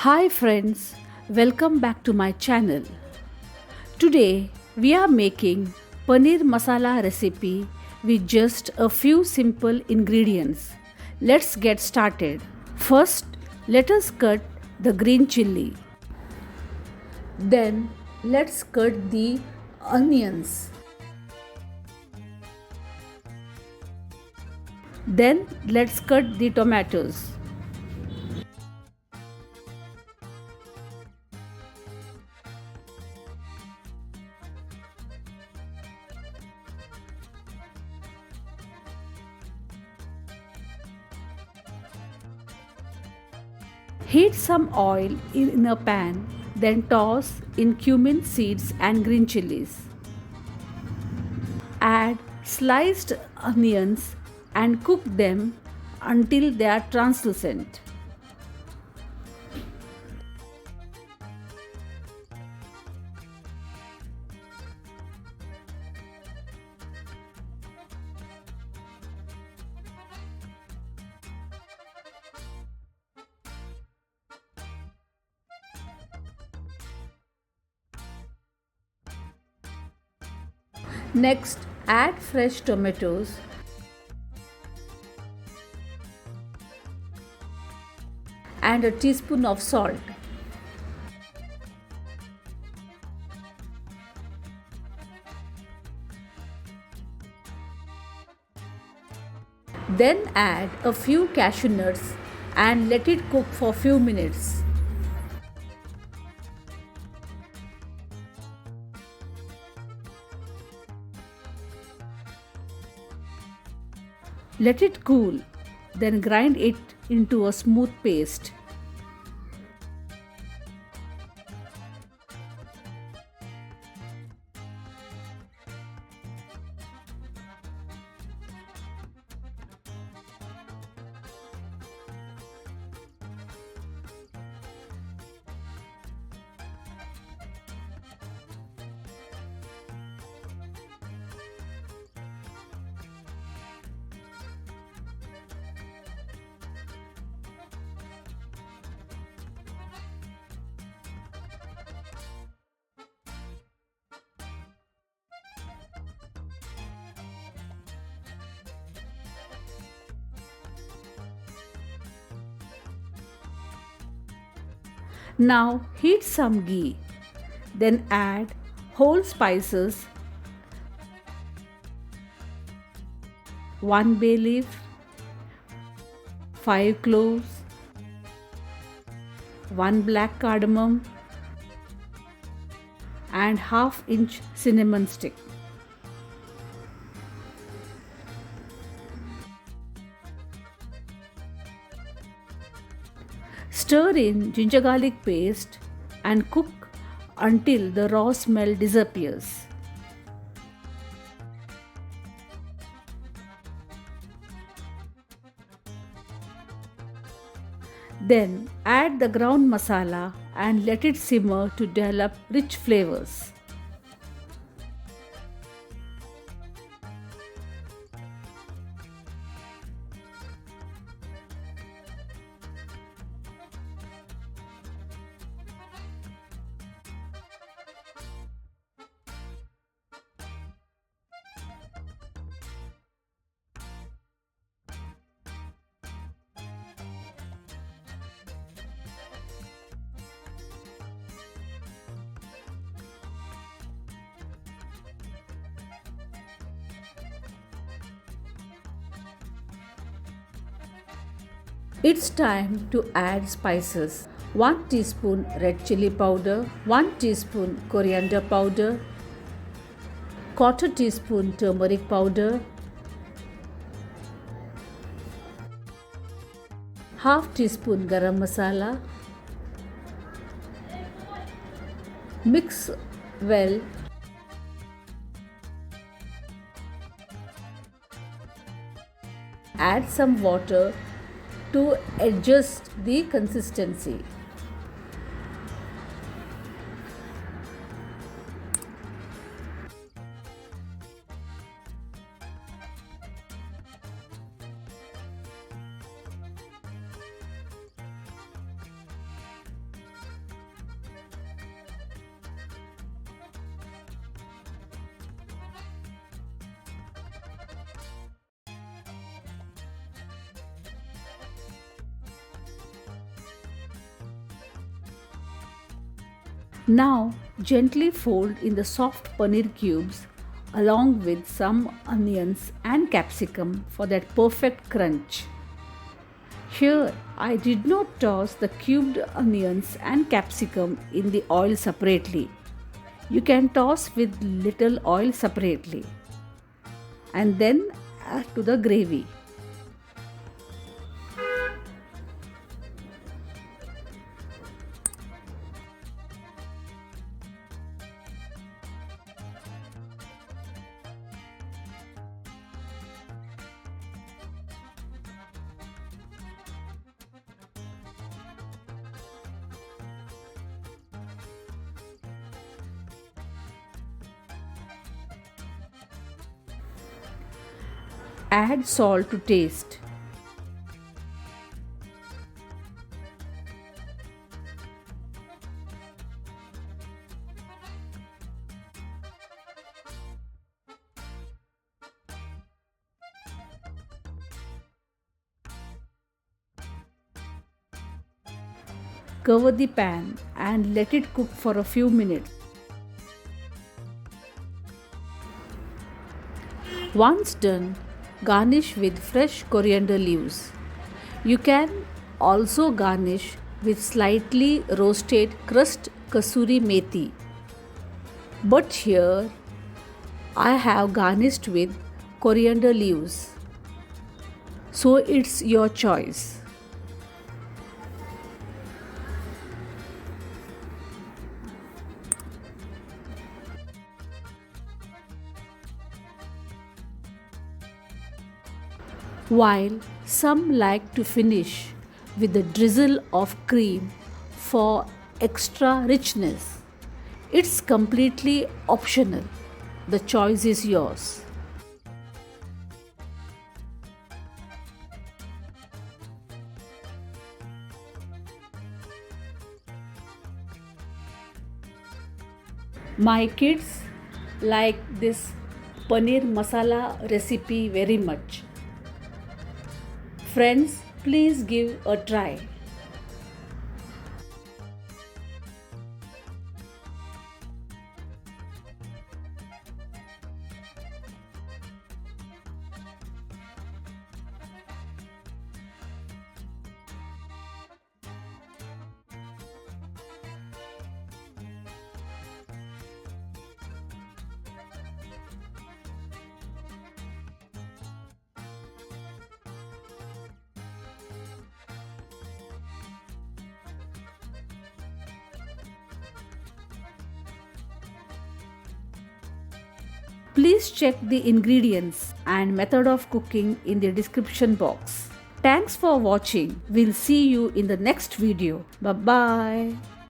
Hi friends, welcome back to my channel. Today we are making Paneer Masala recipe with just a few simple ingredients. Let's get started. First, let us cut the green chilli. Then let's cut the onions. Then let's cut the tomatoes. Heat some oil in a pan, then toss in cumin seeds and green chilies. Add sliced onions and cook them until they are translucent. Next, add fresh tomatoes and a teaspoon of salt. Then add a few cashew nuts and let it cook for few minutes. Let it cool, then grind it into a smooth paste. Now heat some ghee. Then add whole spices, 1 bay leaf, 5 cloves, 1 black cardamom and half-inch cinnamon stick. Stir in ginger garlic paste and cook until the raw smell disappears. Then add the ground masala and let it simmer to develop rich flavors. It's time to add spices. 1 teaspoon red chilli powder, 1 teaspoon coriander powder, quarter teaspoon turmeric powder, half teaspoon garam masala. Mix well. Add some water to adjust the consistency. Now gently fold in the soft paneer cubes along with some onions and capsicum for that perfect crunch. Here I did not toss the cubed onions and capsicum in the oil separately. You can toss with little oil separately and then add to the gravy. Add salt to taste. Cover the pan and let it cook for a few minutes. Once done, garnish with fresh coriander leaves. You can also garnish with slightly roasted crushed kasuri methi. But here I have garnished with coriander leaves. So it's your choice. While some like to finish with a drizzle of cream for extra richness, it's completely optional. The choice is yours. My kids like this Paneer Masala recipe very much. Friends, please give a try. Please check the ingredients and method of cooking in the description box. Thanks for watching. We'll see you in the next video. Bye bye.